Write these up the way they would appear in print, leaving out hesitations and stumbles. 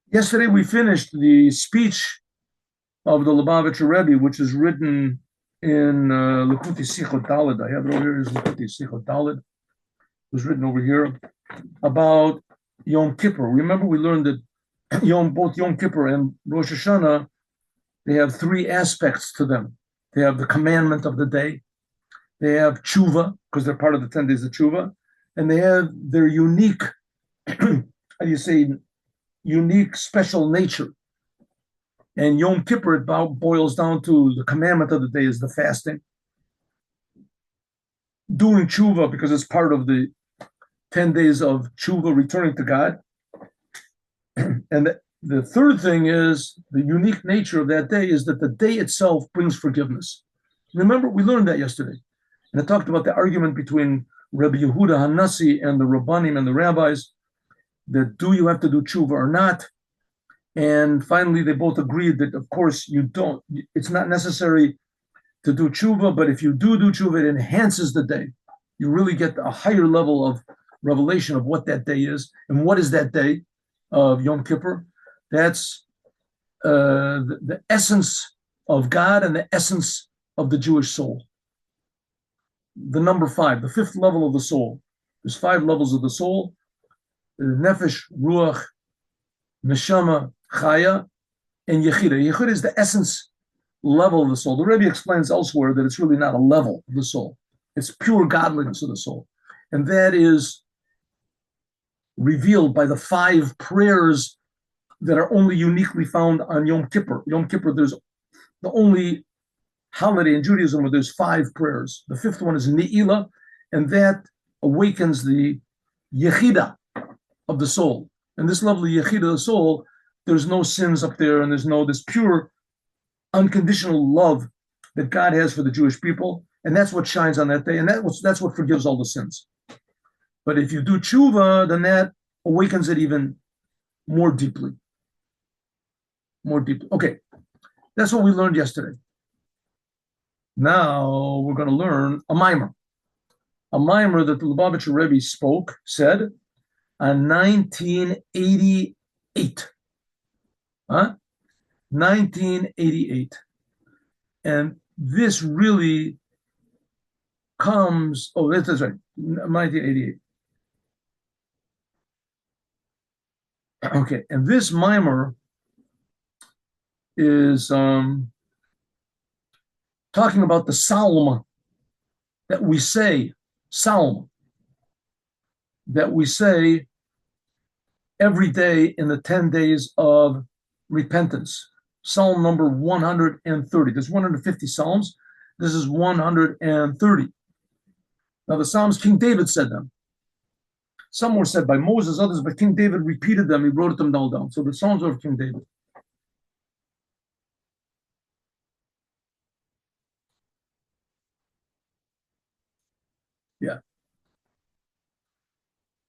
Yesterday we finished the speech of the Lubavitcher Rebbe, which is written in Likuti Sichot Daled. I have it over here. Is Likuti Sichot Daled. It was written over here about Yom Kippur. Remember, we learned that both Yom Kippur and Rosh Hashanah, they have three aspects to them. They have the commandment of the day. They have tshuva, because they're part of the 10 days of tshuva, and they have their unique, how do you say, unique, special nature. And Yom Kippur, it boils down to the commandment of the day is the fasting. Doing tshuva, because it's part of the 10 days of tshuva, returning to God. And the third thing is the unique nature of that day is that the day itself brings forgiveness. Remember, we learned that yesterday. And I talked about the argument between Rebbe Yehuda Hanassi and the Rabbanim and the rabbis, that do you have to do tshuva or not? And finally, they both agreed that, of course, you don't. It's not necessary to do tshuva, but if you do tshuva, it enhances the day. You really get a higher level of revelation of what that day is. And what is that day of Yom Kippur? That's the essence of God and the essence of the Jewish soul. The number 5, the 5th level of the soul. There's 5 levels of the soul. Nefesh, Ruach, Neshama, Chaya, and Yechida. Yechida is the essence level of the soul. The Rebbe explains elsewhere that it's really not a level of the soul. It's pure godliness of the soul. And that is revealed by the 5 prayers that are only uniquely found on Yom Kippur. Yom Kippur, there's the only holiday in Judaism where there's 5 prayers. The 5th one is Ne'ilah, and that awakens the Yechida of the soul. And this level of Yechida of the soul, there's no sins up there, and there's this pure, unconditional love that God has for the Jewish people, and that's what shines on that day, and that's what forgives all the sins. But if you do tshuva, then that awakens it even more deeply. More deeply. Okay, that's what we learned yesterday. Now we're going to learn a mimer. A mimer that the Lubavitcher Rebbe said on 1988. 1988. And this really comes, that's right, 1988. Okay, and this mimer is talking about the psalm that we say, every day in the 10 days of repentance. Psalm number 130. There's 150 psalms. This is 130. Now the psalms, King David said them. Some were said by Moses, others, but King David repeated them. He wrote them all down. So the psalms are of King David. Yeah.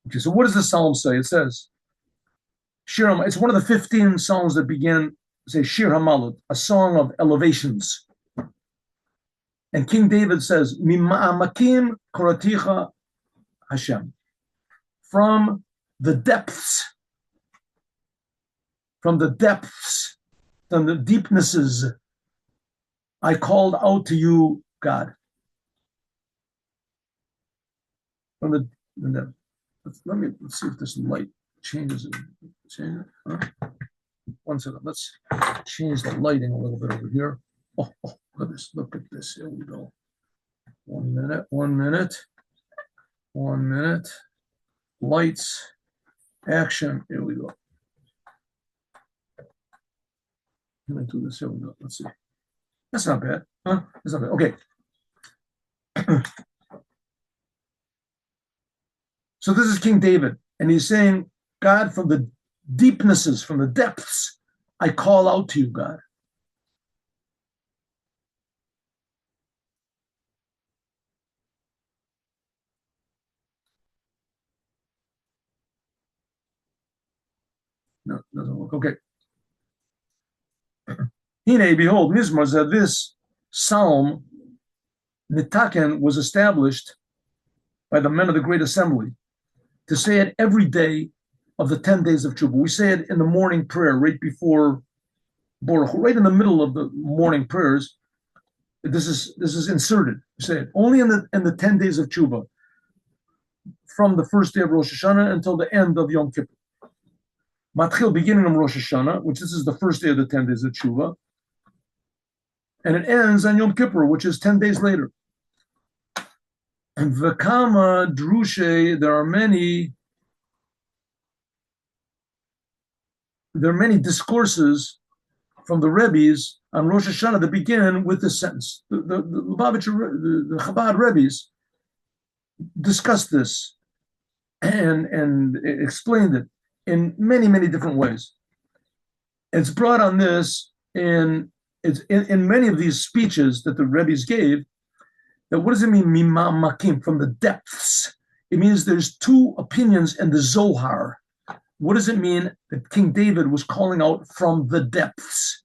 Okay, so what does the psalm say? It says, Shir, it's one of the 15 songs that begin, say, Shir Hamalot, a song of elevations. And King David says, MiMaamakim koraticha Hashem. From the depths, from the deepnesses, I called out to you, God. Let's see if this light changes it. One second. Let's change the lighting a little bit over here. Oh, look at this. Look at this. Here we go. 1 minute. Lights. Action. Here we go. Can I do this? Here we go. Let's see. That's not bad. Huh? That's not bad. Okay. So this is King David, and he's saying, God, from the deepnesses, from the depths, I call out to you, God. No, it doesn't work. Okay. Hine, behold, Mizmor, that this psalm, Nitaken, was established by the men of the Great Assembly to say it every day of the 10 days of Tshuva. We say it in the morning prayer, right before Baruch, right in the middle of the morning prayers. This is inserted. We say it only in the 10 days of Tshuva, from the first day of Rosh Hashanah until the end of Yom Kippur. Matchil, beginning of Rosh Hashanah, which this is the first day of the 10 days of Tshuva, and it ends on Yom Kippur, which is 10 days later. And V'kama Drushe, there are many discourses from the Rebbes on Rosh Hashanah that begin with this sentence. The Lubavitcher, the Chabad Rebbes discussed this and explained it in many, many different ways. It's brought on this in many of these speeches that the Rebbes gave. That what does it mean, MiMaamakim, from the depths? It means there's two opinions in the Zohar. What does it mean that King David was calling out from the depths?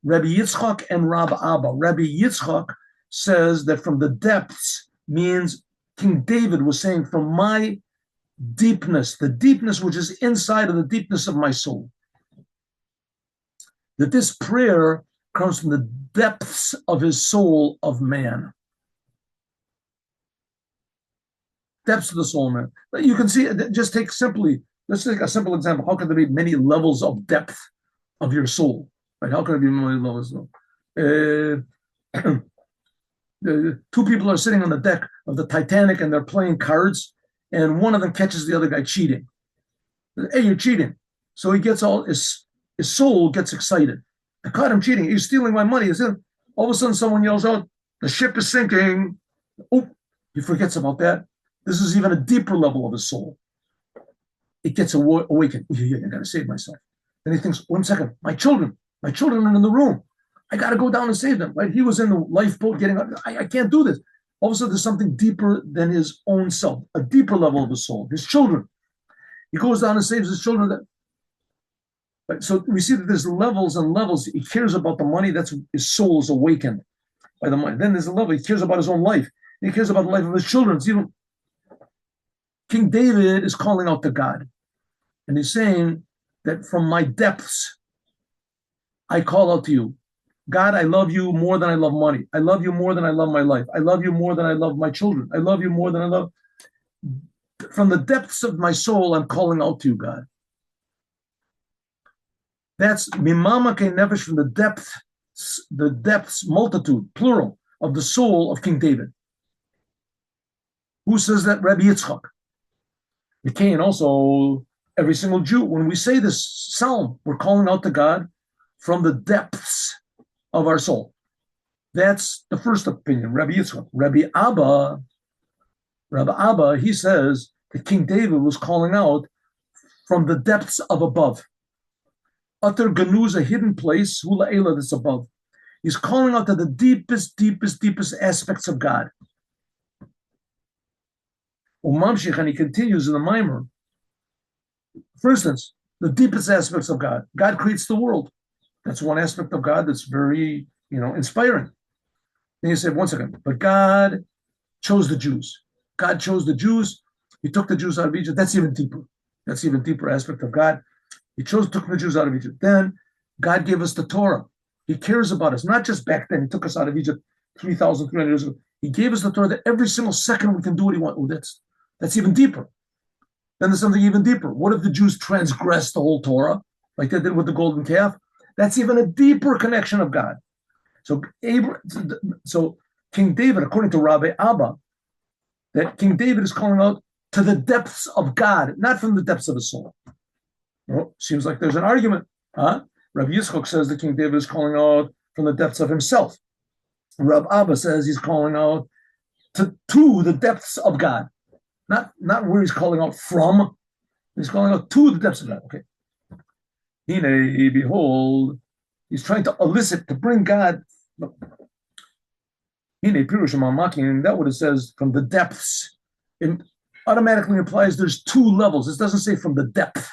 Rabbi Yitzchak and Rab Abba. Rabbi Yitzchak says that from the depths means King David was saying from my deepness, the deepness which is inside of the deepness of my soul. That this prayer comes from the depths of his soul of man. Depths of the soul of man. You can see, just take simply, let's take a simple example. How can there be many levels of depth of your soul? Right? How can there be many levels? Two people are sitting on the deck of the Titanic and they're playing cards, and one of them catches the other guy cheating. Hey, you're cheating. So he gets his soul gets excited. I caught him cheating. He's stealing my money. All of a sudden someone yells out, the ship is sinking. Oh, he forgets about that. This is even a deeper level of his soul. It gets awakened. I got to save myself. Then he thinks, 1 second, my children are in the room. I got to go down and save them. Right? He was in the lifeboat getting up. I can't do this. All of a sudden, there's something deeper than his own self, a deeper level of his soul, his children. He goes down and saves his children. Right? So we see that there's levels and levels. He cares about the money. That's his soul is awakened by the money. Then there's a level. He cares about his own life. He cares about the life of his children. It's even King David is calling out to God. And he's saying that from my depths, I call out to you. God, I love you more than I love money. I love you more than I love my life. I love you more than I love my children. I love you more than I love. From the depths of my soul, I'm calling out to you, God. That's MiMaamakim nefesh, from the depths, multitude, plural, of the soul of King David. Who says that? Rabbi Yitzchak. McCain also, every single Jew, when we say this psalm, we're calling out to God from the depths of our soul. That's the first opinion, Rabbi Yitzchak. Rabbi Abba, he says that King David was calling out from the depths of above. Utter Ganuz, a hidden place, Hula Ela, that's above. He's calling out to the deepest aspects of God. Moshiach, and he continues in the Mimer. For instance, the deepest aspects of God. God creates the world. That's one aspect of God that's very, inspiring. Then you say, 1 second, but God chose the Jews. God chose the Jews. He took the Jews out of Egypt. That's even deeper. That's even deeper aspect of God. He took the Jews out of Egypt. Then God gave us the Torah. He cares about us, not just back then. He took us out of Egypt 3,300 years ago. He gave us the Torah that every single second we can do what he wants. Oh, that's even deeper. Then there's something even deeper. What if the Jews transgressed the whole Torah, like they did with the golden calf? That's even a deeper connection of God. So King David, according to Rabbi Abba, that King David is calling out to the depths of God, not from the depths of his soul. Well, seems like there's an argument. Rabbi Yitzchak says that King David is calling out from the depths of himself. Rabbi Abba says he's calling out to the depths of God. Not where he's calling out from. He's calling out to the depths of God. Okay. Behold, he's trying to elicit, to bring God. Pirush MiMaamakim, that what it says, from the depths. It automatically implies there's two levels. It doesn't say from the depth.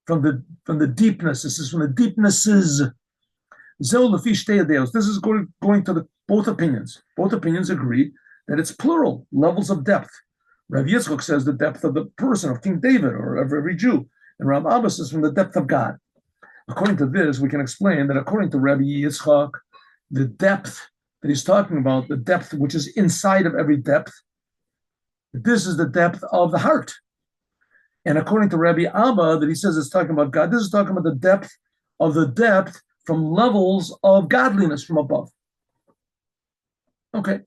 From the deepness. This is from the deepnesses. This is going to both opinions. Both opinions agree that it's plural, levels of depth. Rav Yitzchak says the depth of the person, of King David, or of every Jew. And Rav Abba says from the depth of God. According to this, we can explain that according to Rabbi Yitzchak, the depth that he's talking about, the depth which is inside of every depth, this is the depth of the heart. And according to Rabbi Abba, that he says it's talking about God, this is talking about the depth from levels of godliness from above. Okay.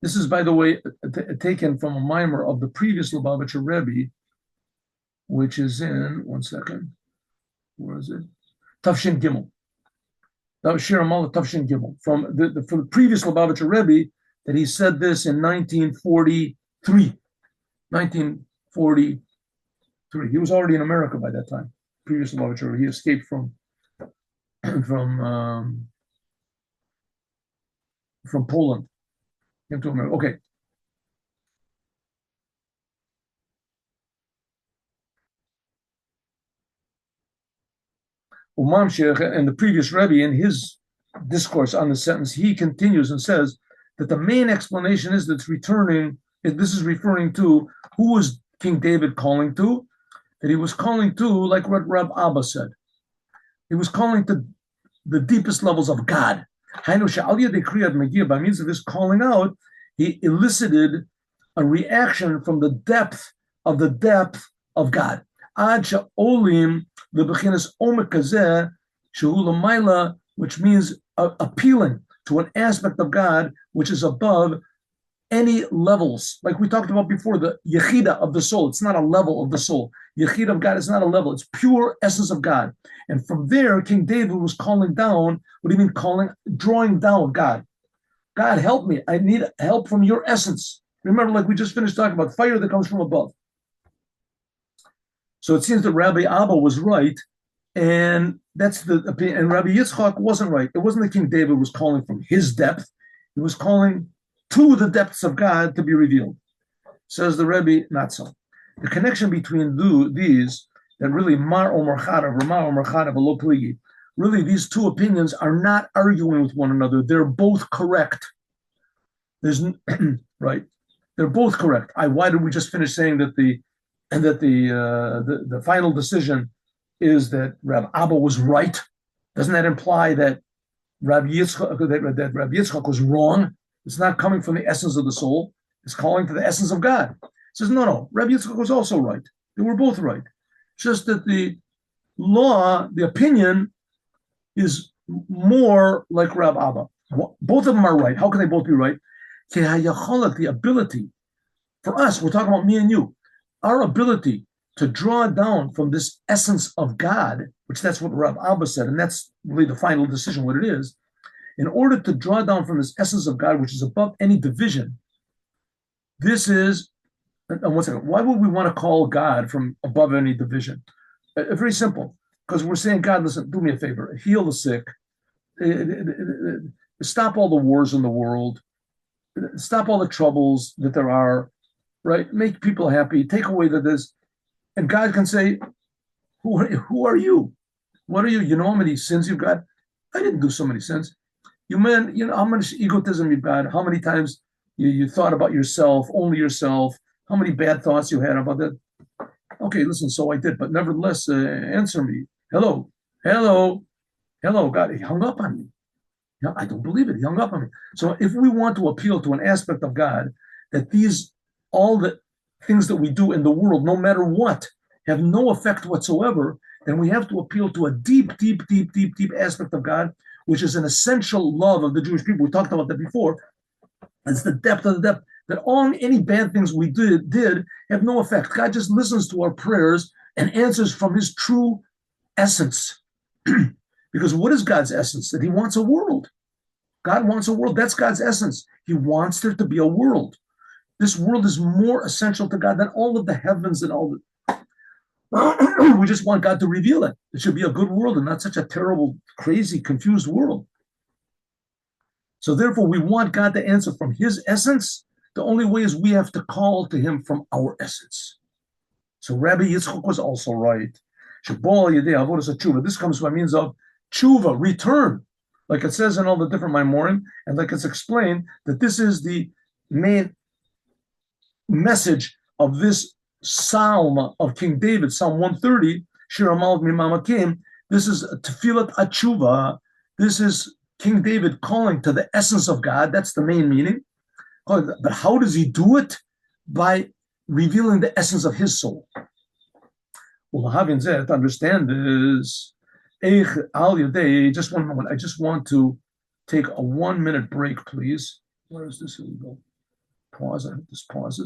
This is, by the way, taken from a mimer of the previous Lubavitcher Rebbe, which is in, one second, where is it? Tafshin Gimel. Shir Amal Tafshin Gimel. From the previous Lubavitcher Rebbe, that he said this in 1943. 1943. He was already in America by that time. Previous Lubavitcher, he escaped from Poland. Came to America. Okay. Moshiach and the previous Rebbe, in his discourse on the sentence, he continues and says that the main explanation is that it's returning. This is referring to who was King David calling to? That he was calling to, like what Reb Abba said. He was calling to the deepest levels of God. By means of his calling out, he elicited a reaction from the depth of God. Which means appealing to an aspect of God which is above any levels. Like we talked about before, the yechida of the soul. It's not a level of the soul. Yechida of God is not a level. It's pure essence of God. And from there, King David was calling down. What do you mean calling? Drawing down God. God, help me. I need help from your essence. Remember, like we just finished talking about, fire that comes from above. So it seems that Rabbi Abba was right, and that's the opinion. And Rabbi Yitzchak wasn't right. It wasn't that King David was calling from his depth. He was calling to the depths of God to be revealed. Says the Rebbe, not so. The connection between these, that really Mar Omer Chadav, Ramah Omer Chadav, Alo Pligi, really these two opinions are not arguing with one another. They're both correct. There's right. They're both correct. Why did we just finish saying that the final decision is that Rabbi Abba was right? Doesn't that imply that Rabbi Yitzchak was wrong? It's not coming from the essence of the soul. It's calling to the essence of God. It says, no. Rabbi Yitzchak was also right. They were both right. Just that the law, the opinion, is more like Rabbi Abba. Both of them are right. How can they both be right? The ability for us, we're talking about me and you, our ability to draw down from this essence of God, which that's what Rabbi Abba said, and that's really the final decision, what it is. In order to draw down from this essence of God, which is above any division, this is, and one second, why would we want to call God from above any division? Very simple, because we're saying, God, listen, do me a favor, heal the sick, stop all the wars in the world, stop all the troubles that there are, right? Make people happy, take away this. And God can say, who are you? What are you? You know how many sins you've got? I didn't do so many sins. You know how much egotism you've got, how many times you thought about yourself, only yourself, how many bad thoughts you had about that. Okay, listen, so I did, but nevertheless, answer me. Hello, God, he hung up on me. I don't believe it. He hung up on me. So if we want to appeal to an aspect of God, that all the things that we do in the world, no matter what, have no effect whatsoever, then we have to appeal to a deep aspect of God, which is an essential love of the Jewish people. We talked about that before. It's the depth of the depth, that any bad things we did have no effect. God just listens to our prayers and answers from his true essence. Because what is God's essence? That he wants a world. God wants a world. That's God's essence. He wants there to be a world. This world is more essential to God than all of the heavens and all the... We just want God to reveal it. It should be a good world and not such a terrible, crazy, confused world. So therefore, we want God to answer from his essence. The only way is we have to call to him from our essence. So Rabbi Yitzchak was also right. This comes by means of tshuva, return, like it says in all the different Maimorim, and like it's explained that this is the main message of this Psalm of King David, Psalm 130, Mamar MiMaamakim. This is Tefillat Atshuva. This is King David calling to the essence of God. That's the main meaning. But how does he do it? By revealing the essence of his soul. Well, having said, to understand this, just 1 moment. I just want to take a 1 minute break, please. Where is this? Here we go. Pause. I hope this pauses.